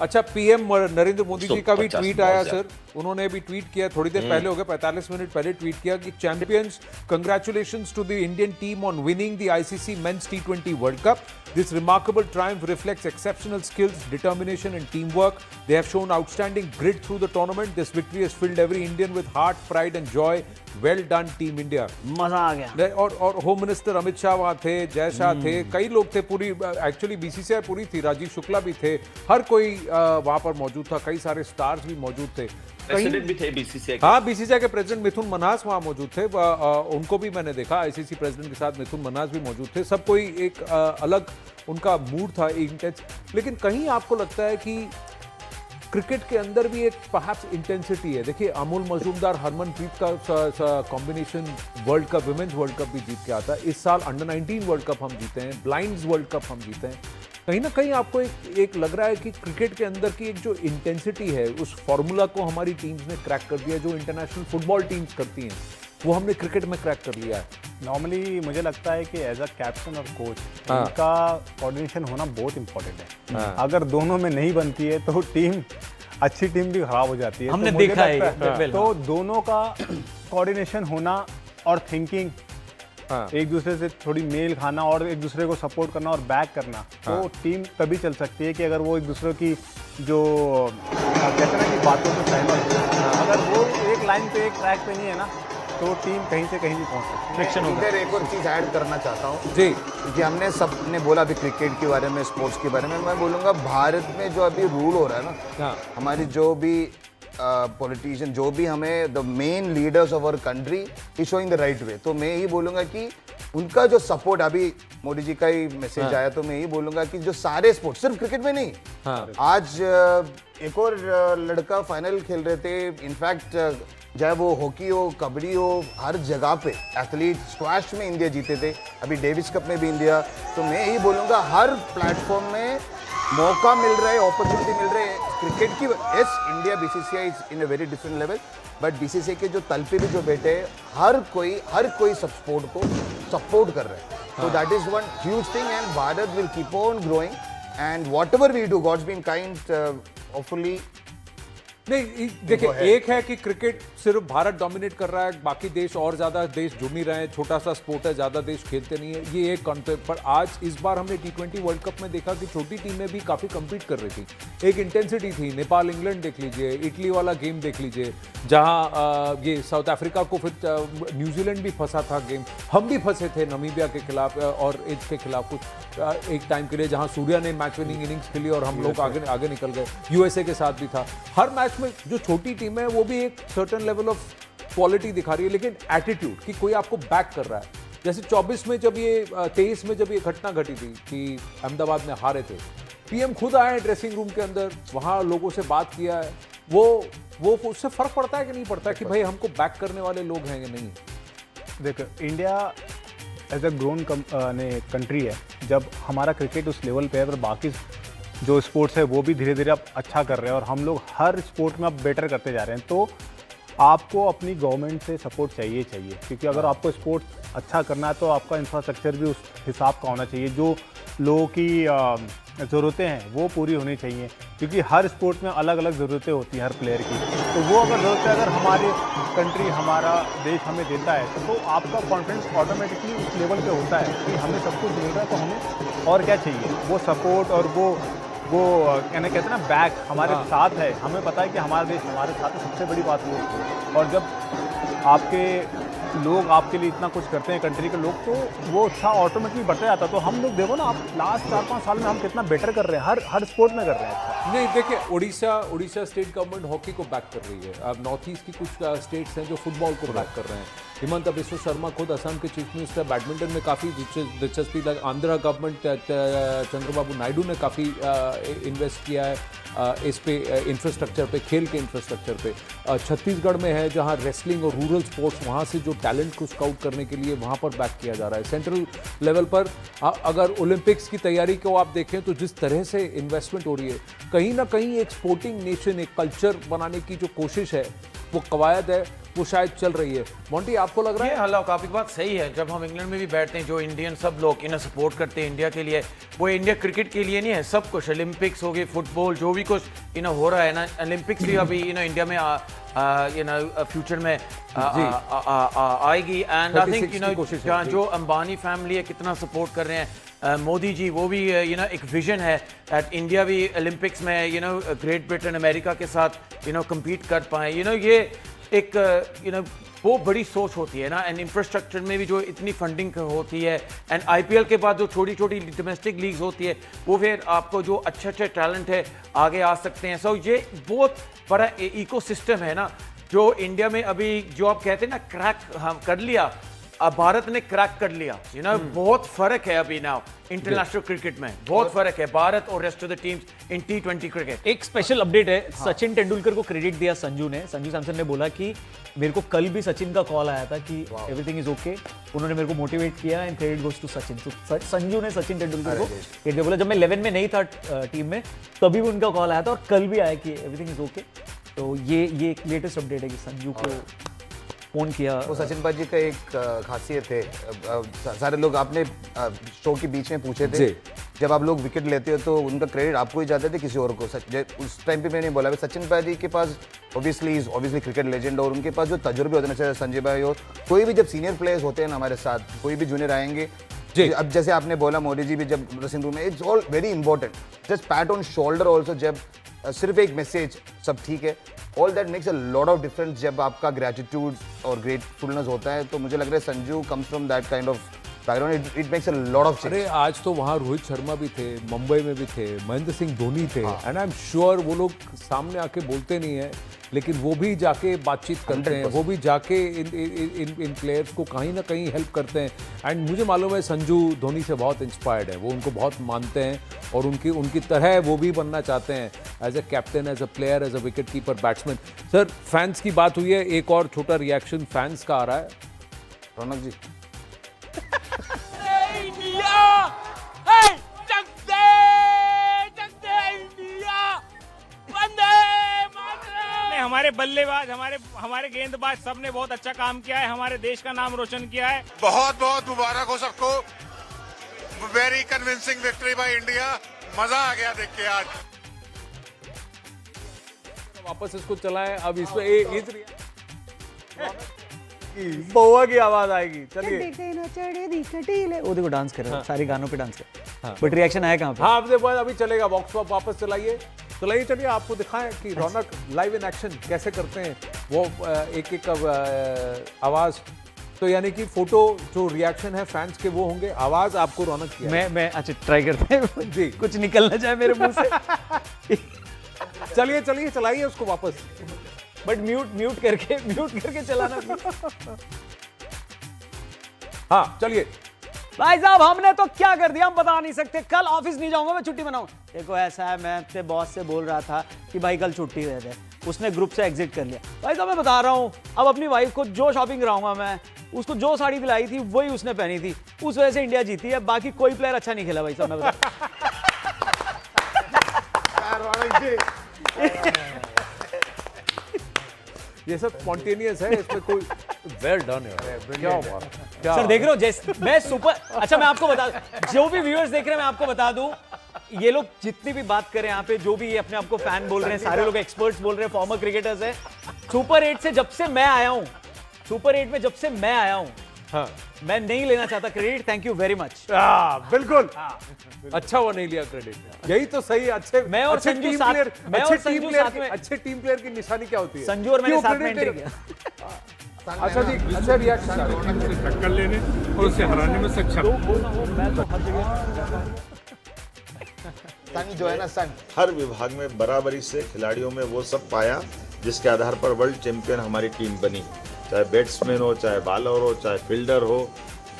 अच्छा, पीएम नरेंद्र मोदी जी का भी 150 ट्वीट बहुत आया ज्यादा। सर। उन्होंने भी ट्वीट किया, थोड़ी देर पहले हो गया, 45 मिनट पहले ट्वीट किया कि champions, congratulations to the Indian team on winning the ICC men's T20 world cup. This remarkable triumph reflects exceptional skills, determination and teamwork. They have shown outstanding grit through the tournament. This victory has filled every Indian with heart, pride and joy. Well done, Team India. मजा आ गया। और home minister Amit Shah वहाँ थे, जय शाह थे, कई लोग थे, पूरी एक्चुअली बीसीसीआई पूरी थी, राजीव शुक्ला भी थे, हर कोई वहाँ पर मौजूद था, कई सारे स्टार्स भी मौजूद थे। प्रेसिडेंट भी थे बीसीसीआई के। हाँ, बीसीसीआई के प्रेसिडेंट मिथुन मन्हास वहाँ मौजूद थे, उनको भी मैंने देखा, आईसीसी प्रेसिडेंट के साथ मिथुन मन्हास भी मौजूद थे। सब कोई एक अलग उनका मूड था, इंटेंस। लेकिन कहीं आपको लगता है कि क्रिकेट के अंदर भी एक परहैप्स इंटेंसिटी है। देखिए, अमूल मजूमदार हरमनप्रीत का combination world cup, women's world cup भी जीत के आता है। इस साल अंडर 19 वर्ल्ड कप हम जीते हैं, ब्लाइंड्स वर्ल्ड कप हम जीते हैं। कहीं ना कहीं आपको एक लग रहा है कि क्रिकेट के अंदर की एक जो इंटेंसिटी है, उस फॉर्मूला को हमारी टीम्स ने क्रैक कर दिया, जो इंटरनेशनल फुटबॉल टीम्स करती हैं, वो हमने क्रिकेट में क्रैक कर लिया है। नॉर्मली मुझे लगता है कि एज अ कैप्टन और कोच हाँ। इनका कोऑर्डिनेशन होना बहुत इंपॉर्टेंट है। हाँ। अगर दोनों में नहीं बनती है तो टीम, अच्छी टीम भी खराब हो जाती है। हमने तो मुझे देखा है लगता ये, बिल्कुल। तो दोनों का कोऑर्डिनेशन होना और थिंकिंग, हाँ। एक दूसरे से थोड़ी मेल खाना और एक दूसरे को सपोर्ट करना और बैक करना, तो टीम तभी चल सकती है कि अगर वो एक दूसरे की जो कहते हैं ना कि बातों से सहमत हो। अगर वो एक लाइन पे, एक ट्रैक पे नहीं है ना, तो टीम कहीं से कहीं नहीं पहुंच सकती। फ्रिक्शन होगा। इधर एक और चीज़ ऐड करना चाहता हूँ जी, कि हमने सबने बोला अभी क्रिकेट के बारे में, स्पोर्ट्स के बारे में। मैं बोलूँगा भारत में जो अभी रूल हो रहा है ना, हाँ। हमारी जो भी पॉलिटिशियन, जो भी हमें the main leaders of our country is showing the right way. तो मैं यही बोलूँगा कि उनका जो सपोर्ट, अभी मोदी जी का ही मैसेज आया, तो मैं यही बोलूँगा कि जो सारे स्पोर्ट्स, सिर्फ क्रिकेट में नहीं, आज एक और लड़का फाइनल खेल रहे थे, इनफैक्ट चाहे वो हॉकी हो, कबड्डी हो, हर जगह पे एथलीट, स्क्वैश में इंडिया जीते थे, अभी डेविस कप में भी इंडिया। तो मैं यही बोलूँगा हर प्लेटफॉर्म में मौका मिल रहा है, अपॉर्चुनिटी मिल रही है क्रिकेट की। Yes, India BCCI is in a very different level, but BCCI के जो तल पे भी जो बैठे हैं, हर कोई सब स्पोर्ट को सपोर्ट कर रहा है। तो that is one huge thing, and Bharat will keep on growing, and whatever we do, god's been kind, hopefully. नहीं, देखिए, एक है कि क्रिकेट सिर्फ भारत डोमिनेट कर रहा है, बाकी देश और ज्यादा देश जुड़ नहीं रहे हैं, छोटा सा स्पोर्ट है, ज्यादा देश खेलते नहीं है, ये एक कॉन्सेप्ट। पर आज इस बार हमने T20 वर्ल्ड कप में देखा कि छोटी टीमें भी काफी कम्पीट कर रही थी, एक इंटेंसिटी थी। नेपाल इंग्लैंड देख लीजिए, इटली वाला गेम देख लीजिए, जहां ये साउथ अफ्रीका को, फिर न्यूजीलैंड भी फंसा था गेम, हम भी फंसे थे नमीबिया के खिलाफ और एज के खिलाफ कुछ एक टाइम के लिए, जहां सूर्या ने मैच विनिंग इनिंग्स खेली और हम लोग आगे निकल गए। यूएसए के साथ भी था। हर मैच में जो छोटी टीम है वो भी एक सर्टेन लेवल ऑफ क्वालिटी दिखा रही है, लेकिन एटीट्यूड कि कोई आपको बैक कर रहा है। जैसे 24 में जब ये 23 में जब ये घटना घटी थी कि अहमदाबाद में हारे थे, पीएम खुद आए ड्रेसिंग रूम के अंदर, वहां लोगों से बात किया है, वो उससे फर्क पड़ता है कि नहीं पड़ता है कि भाई हमको बैक करने वाले लोग हैं या नहीं? देखो, India as a grown country है, जब हमारा क्रिकेट उस लेवल पे है, तो बाकी जो स्पोर्ट्स है वो भी धीरे धीरे अब अच्छा कर रहे हैं और हम लोग हर स्पोर्ट में अब बेटर करते जा रहे हैं। तो आपको अपनी गवर्नमेंट से सपोर्ट चाहिए, क्योंकि अगर आपको स्पोर्ट्स अच्छा करना है तो आपका इंफ्रास्ट्रक्चर भी उस हिसाब का होना चाहिए, जो लोगों की ज़रूरतें हैं वो पूरी होनी चाहिए, क्योंकि हर स्पोर्ट में अलग अलग ज़रूरतें होती हैं हर प्लेयर की। तो वो अगर ज़रूरतें अगर हमारे कंट्री, हमारा देश हमें देता है, तो आपका कॉन्फिडेंस ऑटोमेटिकली उस लेवल पे होता है कि हमें सब कुछ मिल रहा है, तो हमें और क्या चाहिए। वो सपोर्ट और वो कहते हैं ना, बैक हमारे साथ है, हमें पता है कि हमारा देश हमारे साथ है, सबसे बड़ी बात वो है। और जब आपके लोग आपके लिए इतना कुछ करते हैं, कंट्री के लोग, तो वो उत्साह ऑटोमेटिकली बढ़ता जाता है। तो हम लोग देखो ना, आप लास्ट 4-5 साल में हम कितना बेटर कर रहे हैं, हर स्पोर्ट में कर रहे हैं अच्छा। नहीं, देखिए, उड़ीसा स्टेट गवर्नमेंट हॉकी को बैक कर रही है। अब नॉर्थ ईस्ट की कुछ स्टेट्स हैं जो फुटबॉल को बैक कर रहे हैं। हिमंत बिस्वा शर्मा खुद असम के चीफ मिनिस्टर, बैडमिंटन में काफ़ी दिलचस्पी। आंध्र गवर्नमेंट, चंद्रबाबू नायडू ने काफ़ी इन्वेस्ट किया है इस पे, इंफ्रास्ट्रक्चर पे, खेल के इंफ्रास्ट्रक्चर पे। छत्तीसगढ़ में है जहां रेसलिंग और रूरल स्पोर्ट्स, वहां से जो टैलेंट को स्काउट करने के लिए वहां पर बैक किया जा रहा है। सेंट्रल लेवल पर अगर ओलंपिक्स की तैयारी को आप देखें तो जिस तरह से इन्वेस्टमेंट हो रही है, कहीं ना कहीं एक स्पोर्टिंग नेशन, एक कल्चर बनाने की जो कोशिश है, वो कवायद है, वो शायद चल रही है। मोंटी, आपको लग रहा ये है? हल्ला आपकी बात सही है। जब हम इंग्लैंड में भी बैठते हैं, जो इंडियन सब लोग इन्हें सपोर्ट करते हैं इंडिया के लिए, वो इंडिया क्रिकेट के लिए नहीं है, सब कुछ ओलंपिक्स हो गए, फुटबॉल, जो भी कुछ हो रहा है ना, ओलंपिक्स भी अभी इंडिया में फ्यूचर में आएगी। एंड आई थिंक जो अंबानी फैमिली है कितना सपोर्ट कर रहे हैं, मोदी जी, वो भी एक विजन है दैट इंडिया भी ओलंपिक्स में ग्रेट ब्रिटेन अमेरिका के साथ compete कर पाए। ये एक वो बड़ी सोच होती है ना। एंड इंफ्रास्ट्रक्चर में भी जो इतनी फंडिंग होती है, एंड आईपीएल के बाद जो छोटी छोटी डोमेस्टिक लीग्स होती है, वो फिर आपको जो अच्छे अच्छे टैलेंट है आगे आ सकते हैं। सो ये बहुत बड़ा इकोसिस्टम है ना, जो इंडिया में अभी जो आप कहते हैं ना क्रैक हम कर लिया, अब भारत ने क्रैक कर लिया। बहुत फर्क है अभी नाउ इंटरनेशनल क्रिकेट में, बहुत फर्क है भारत और rest of the teams in T20 cricket. एक स्पेशल अपडेट है, सचिन तेंदुलकर को क्रेडिट दिया संजू सैमसन ने बोला कि मेरे को कल भी सचिन का कॉल आया था कि एवरीथिंग इज ओके, उन्होंने मेरे को मोटिवेट किया and credit goes to Sachin. तो संजू ने सचिन तेंदुलकर को क्रेडिट दिया, बोला जब मैं 11 में नहीं था टीम में तभी भी उनका कॉल आया था और कल भी आया कि एवरीथिंग इज ओके। तो ये एक लेटेस्ट अपडेट है कि संजू को फोन किया। वो सचिन भाई जी का एक खासियत है, सारे लोग आपने शो के बीच में पूछे थे, जब आप लोग विकेट लेते हो तो उनका क्रेडिट आपको ही जाते थे किसी और को। उस टाइम पे मैंने बोला सचिन भाई जी के पास ऑब्वियसली क्रिकेट लेजेंड, और उनके पास जो तजुर्बे होते हैं, चाहे संजय भाई और कोई भी जब सीनियर प्लेयर्स होते हैं ना हमारे साथ, कोई भी जूनियर आएंगे, अब जैसे आपने बोला मोदी जी भी जब ड्रेसिंग रूम में, it's all very important, just PAT on shoulder also, जब सिर्फ एक मैसेज सब ठीक है, all that makes a lot of difference जब आपका ग्रेटिट्यूड और ग्रेटफुलनेस होता है। तो मुझे लग रहा है Sanju comes from that kind of background, it makes a lot of change. अरे आज तो वहाँ रोहित शर्मा भी थे, मुंबई में भी थे, महेंद्र सिंह धोनी थे, एंड आई एम श्योर वो लोग सामने आके बोलते नहीं है, लेकिन वो भी जाके बातचीत करते हैं, वो भी जाके इन प्लेयर्स को कहीं ना कहीं हेल्प करते हैं। एंड मुझे मालूम है संजू धोनी से बहुत इंस्पायर्ड है, वो उनको बहुत मानते हैं और उनकी तरह वो भी बनना चाहते हैं as a captain, as a player, as a wicket keeper, batsman. Sir, fans की बात हुई है, एक और छोटा रिएक्शन फैंस का आ रहा है। रौनक जी, हमारे बल्लेबाज, हमारे गेंदबाज सबने बहुत अच्छा काम किया है, हमारे देश का नाम रोशन किया है। बहुत बहुत मुबारक हो सबको, very convincing victory by India, मजा आ गया देख के आज। वापस इसको चलाएं, अब इसमें बउआ की आवाज आएगी। चलिए वो देखो डांस कर रहा है, सारे गानों पे डांस कर, बट रिएक्शन आया कहाँ पे? हाँ, आपने बाद अभी चलेगा, बॉक्स पॉप वापस चलाइए। चलिए आपको दिखाएं कि रौनक लाइव इन एक्शन कैसे करते हैं वो एक एक आवाज। तो यानी कि फोटो जो रिएक्शन है फैंस के वो होंगे, आवाज आपको रौनक की। मैं अच्छा ट्राई करते हैं जी, कुछ निकल ना जाए मेरे मुंह से। चलिए चलाइए उसको वापस, बट म्यूट करके चलाना। हाँ चलिए। भाई साहब हमने तो क्या कर दिया हम बता नहीं सकते, कल ऑफिस नहीं जाऊंगा, मैं छुट्टी मनाऊं। देखो ऐसा है, मैं अपने बॉस से बोल रहा था कि भाई कल छुट्टी दे दे, उसने ग्रुप से एग्जिट कर लिया। भाई साहब मैं बता रहा हूं, अब अपनी वाइफ को जो शॉपिंग कराऊंगा, मैं उसको जो साड़ी दिलाई थी वही उसने पहनी थी, उस वजह से इंडिया जीती है, बाकी कोई प्लेयर अच्छा नहीं खेला भाई साहब, मैं बता। ये सब स्पॉन्टेनियस है, इसमें कोई वेल डन है। क्या बात, क्या सर देख रहे हो जैसे मैं सुपर, अच्छा मैं आपको बता, जो भी व्यूअर्स देख रहे हैं मैं आपको बता दूं, ये लोग जितनी भी बात करें यहाँ पे, जो भी अपने आपको फैन बोल रहे हैं, सारे लोग एक्सपर्ट्स बोल रहे हैं, फॉर्मर क्रिकेटर्स हैं। सुपर 8 से जब से मैं आया हूँ, सुपर 8 में जब से मैं आया हूँ, हाँ, मैं नहीं लेना चाहता credit, thank you very much. बिल्कुल अच्छा, वो नहीं लिया क्रेडिट, यही तो सही। अच्छे मैं और अच्छे संजू टीम साथ- प्लेयर, मैं और अच्छे टीम संजू प्लेयर साथ की, में- अच्छे टीम प्लेयर की निशानी क्या होती है? संजू और मैंने क्यों साथ में credit एंट्री किया। अच्छा जी, अच्छा रिएक्शन से टक्कर लेने और उसे हराने में सक्षम। सन जो है ना, सन हर विभाग में बराबरी से खिलाड़ियों में वो सब पाया जिसके आधार पर वर्ल्ड चैंपियन हमारी टीम बनी, चाहे बैट्समैन हो, चाहे बॉलर हो, चाहे फील्डर हो,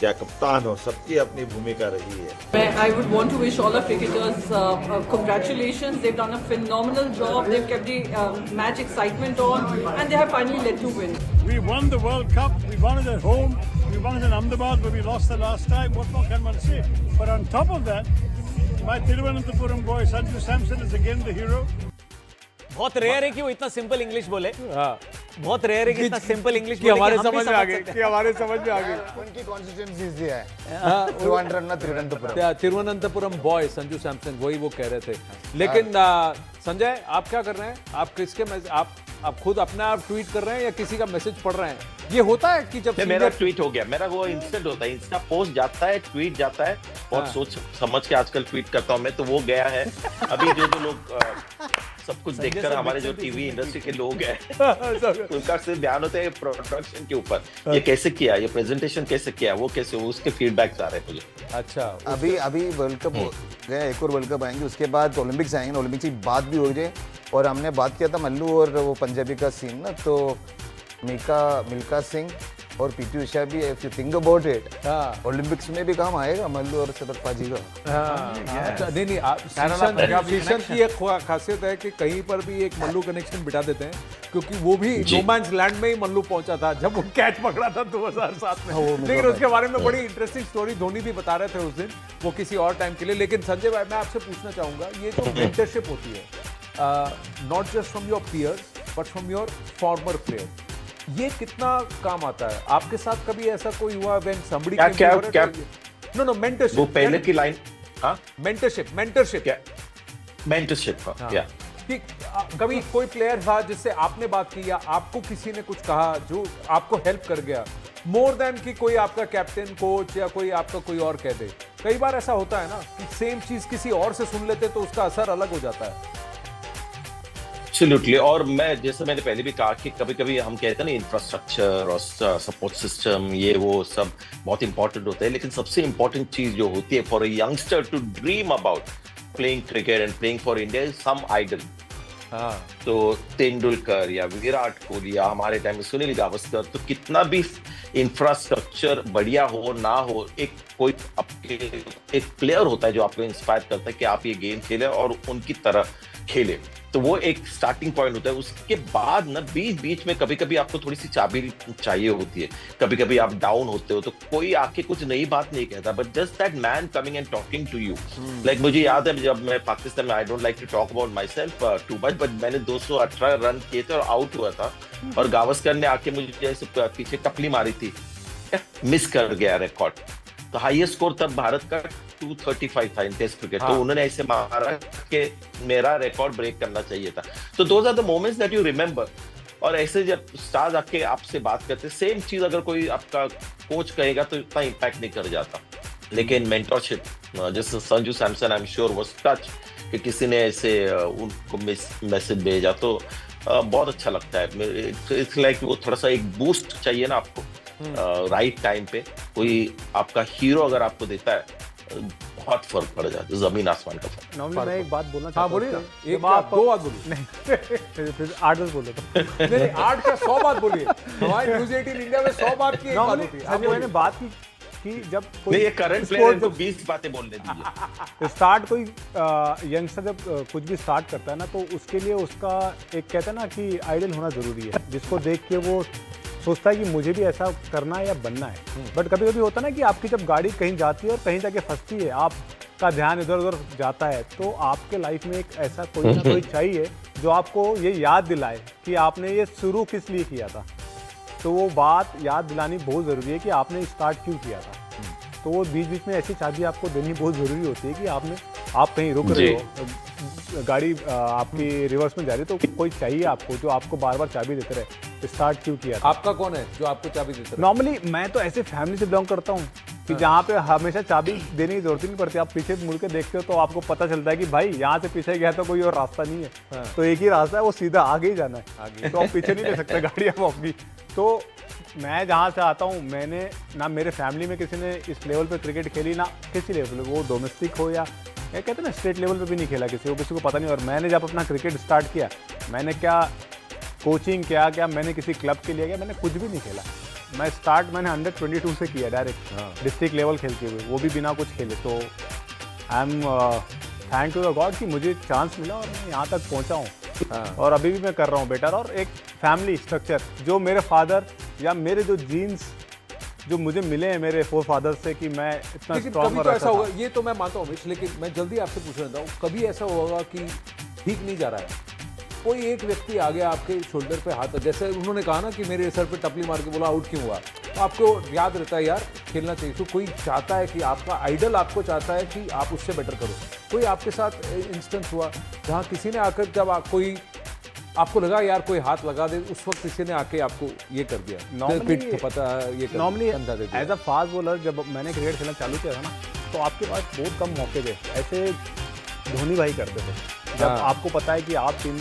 या कप्तान हो, सबकी अपनी भूमिका रही है। I would want to wish all our cricketers congratulations. They've done a phenomenal job. They've kept the match excitement on, and they have finally led to win. We won the World Cup. We won it at home. We won it in Ahmedabad, where we lost the last time. What more can one say? But on top of that, my Thiruvananthapuram boy Sanju Samson is again the hero. बहुत rare है कि वो इतना simple English बोले। हाँ बहुत rare है कि इतना सिंपल इंग्लिश कि हमारे समझ में आ गए, कि हमारे समझ में आ गए। उनकी कॉन्स्टिट्यूंसीज दिया है त्रिवेंद्रम तिरुवनंतपुरम बॉय संजू सैमसन, वही वो कह रहे थे। लेकिन संजय, आप क्या कर रहे हैं? आप किसके आप खुद अपना आप ट्वीट कर रहे हैं या किसी का मैसेज पढ़ रहे हैं? ये होता है कि जब मेरा ट्वीट हो गया, मेरा वो इंस्टेंट होता है, इंस्टा पोस्ट जाता है, ट्वीट जाता है, बहुत सोच समझ के आजकल ट्वीट करता हूं मैं, तो वो गया है। अभी जो लोग सब कुछ देखकर हमारे जो टीवी इंडस्ट्री के लोग हैं उनका सिर्फ ध्यान होता है प्रोडक्शन के ऊपर, ये कैसे किया, ये प्रेजेंटेशन कैसे किया, वो कैसे, उसके फीडबैक्स आ रहे हैं मुझे। अच्छा, अभी वर्ल्ड कप हो गया, एक और वर्ल्ड कप आएंगे, उसके बाद ओलंपिक्स आएंगे, ओलंपिक्स की बात भी हो जाए। और हमने बात किया था मल्लू और वो पंजाबी का सीन ना, तो मिल्खा सिंह और पीटी उषा भी, if you think about it, Olympics में भी काम आएगा मल्लू और सदरपा जी का। नहीं, शीशन की एक खासियत है कि कहीं पर भी एक मल्लू कनेक्शन बिठा देते हैं, क्योंकि वो भी रोमांस लैंड में ही मल्लू पहुंचा था जब वो कैच पकड़ा था 2007 में। लेकिन उसके बारे में बड़ी इंटरेस्टिंग स्टोरी धोनी भी बता रहे थे उस दिन, वो किसी और टाइम के लिए। लेकिन संजय भाई, मैं आपसे पूछना चाहूंगा, ये जो मेंटरशिप होती है, not just from your peers but from your former player, ये कितना काम आता है? आपके साथ कभी ऐसा कोई हुआ व्हेन समबडी क्या नो मेंटरशिप, वो पहले की लाइन, हाँ, मेंटरशिप क्या मेंटरशिप, या कि कभी कोई प्लेयर था जिससे आपने बात की या आपको किसी ने कुछ कहा जो आपको हेल्प कर गया, मोर देन कि कोई आपका कैप्टन, कोच या कोई आपका कोई और कह दे? कई बार ऐसा होता है ना कि सेम चीज किसी और से सुन लेते तो उसका असर अलग हो जाता है। एब्सोल्युटली। और मैं, जैसे मैंने पहले भी कहा कि कभी कभी हम कहते हैं ना, इंफ्रास्ट्रक्चर और सपोर्ट सिस्टम, ये वो सब बहुत इंपॉर्टेंट होता है, लेकिन सबसे इंपॉर्टेंट चीज जो होती है for a youngster to dream about playing cricket and playing for India is some idol. तो तेंदुलकर या विराट कोहली या हमारे टाइम में सुनील गावस्कर, तो कितना भी इंफ्रास्ट्रक्चर बढ़िया हो ना हो, एक कोई आपके एक प्लेयर होता है जो आपको इंस्पायर करता है कि आप ये गेम खेले और उनकी तरह खेले, तो वो एक स्टार्टिंग पॉइंट होता है। उसके बाद ना बीच बीच में कभी कभी आपको थोड़ी सी चाबी चाहिए होती है, कभी कभी आप डाउन होते हो तो कोई आके कुछ नई बात नहीं कहता, but just that man coming and talking to you. Like मुझे याद है जब मैं पाकिस्तान में, I don't like to talk about myself too much, but मैंने 218 रन किए थे और आउट हुआ था, और गावस्कर ने आके मुझे ऐसे पीछे टपली मारी थी, मिस कर गया रिकॉर्ड। तो हाईएस्ट स्कोर तब भारत का 235 था इन टेस्ट क्रिकेट, तो उन्होंने ऐसे मारा कि मेरा रिकॉर्ड ब्रेक करना चाहिए था। तो those are the moments that you remember. और ऐसे जब स्टार्स आके आपसे बात करते, सेम चीज अगर कोई आपका कोच कहेगा तो इतना इम्पैक्ट नहीं कर जाता। लेकिन मेंटरशिप, जैसे Sanju Samson, I am sure was touch कि किसी ने ऐसे उनको मैसेज भेजा, तो बहुत अच्छा लगता है। इट्स लाइक वो थोड़ा सा एक बूस्ट चाहिए ना आपको राइट टाइम पे, कोई आपका हीरो अगर आपको देता है, बहुत फर्क पड़ जाता है, जमीन आसमान का फर्क। नॉर्मली मैं एक बात बोलना चाहता हूं। बोलिए ना, एक बात, दो बात बोलिए। नहीं, फिर 8-10 बोलो तो। नहीं, 8 का 100 बात बोलिए। हमारे न्यूज़ 18 इंडिया में 100 बात की एक बात होती है। मैंने बात की कि जब कोई ये करंट प्लेयर को 20 बातें बोलने दीजिए। स्टार्ट कोई यंगस्टर जब कुछ भी स्टार्ट करता है ना, तो उसके लिए उसका एक कहते हैं ना कि आइडल होना जरूरी है, जिसको देख के वो सोचता है कि मुझे भी ऐसा करना है या बनना है। बट कभी कभी होता है ना कि आपकी जब गाड़ी कहीं जाती है और कहीं जाके फंसती है, आपका ध्यान इधर उधर जाता है, तो आपके लाइफ में एक ऐसा कोई ना कोई चाहिए जो आपको ये याद दिलाए कि आपने ये शुरू किस लिए किया था। तो वो बात याद दिलानी बहुत ज़रूरी है कि आपने स्टार्ट क्यों किया था। तो वो बीच बीच में ऐसी चाबी आपको देनी बहुत ज़रूरी होती है कि आप कहीं रुक रहे हो, गाड़ी आपकी रिवर्स में जा रही है, तो कोई चाहिए आपको जो आपको बार बार चाबी देते रहे, स्टार्ट क्यों किया था। आपका कौन है जो आपको चाबी देता है? नॉर्मली मैं तो ऐसे फैमिली से बिलोंग करता हूँ कि जहाँ पे हमेशा चाबी देने की जरूरत ही नहीं पड़ती। आप पीछे मुड़ के देखते हो तो आपको पता चलता है कि भाई यहाँ से पीछे गया तो कोई और रास्ता नहीं है, तो एक ही रास्ता है, वो सीधा आगे ही जाना है, तो आप पीछे नहीं ले सकते गाड़ी आप अपनी। तो मैं जहाँ से आता हूँ, मैंने ना मेरे फैमिली में किसी ने इस लेवल पे क्रिकेट खेली, ना किसी लेवल पे, वो डोमेस्टिक हो या कहते हैं ना स्टेट लेवल पे भी नहीं खेला किसी को पता नहीं। और मैंने जब अपना क्रिकेट स्टार्ट किया, मैंने क्या कोचिंग क्या मैंने किसी क्लब के लिए गया, मैंने कुछ भी नहीं खेला। मैं स्टार्ट मैंने 122 से किया डायरेक्ट डिस्ट्रिक्ट लेवल खेलते हुए, वो भी बिना कुछ खेले। तो I am thank to the god कि मुझे चांस मिला और मैं यहाँ तक पहुँचा हूँ। और अभी भी मैं कर रहा हूँ बेटर। और एक फैमिली स्ट्रक्चर जो मेरे फादर या मेरे जो जीन्स जो मुझे मिले हैं मेरे फोर फादर से कि मैं इतना स्ट्रॉन्ग और ऐसा होगा, ये तो मैं मानता हूँ, लेकिन मैं जल्दी आपसे पूछ रहा हूँ, कभी ऐसा होगा कि ठीक नहीं जा रहा है, कोई एक व्यक्ति आ गया आपके शोल्डर पे हाथ, जैसे उन्होंने कहा ना कि मेरे सर पे टपली मार के बोला आउट क्यों हुआ, तो आपको याद रहता है यार खेलना चाहिए। तो कोई चाहता है कि आपका आइडल आपको चाहता है कि आप उससे बेटर करो। कोई आपके साथ इंस्टेंस हुआ जहाँ किसी ने आकर जब कोई आपको लगा यार कोई हाथ लगा दे, उस वक्त किसी ने आके आपको ये कर दिया, Normally- पता ये कर नॉर्मली समझा दे दिया। एज अ फास्ट बॉलर जब मैंने क्रिकेट खेलना चालू किया था ना, तो आपके पास बहुत कम मौके थे, ऐसे धोनी भाई करते थे। जब हाँ। आपको पता है कि आप टीम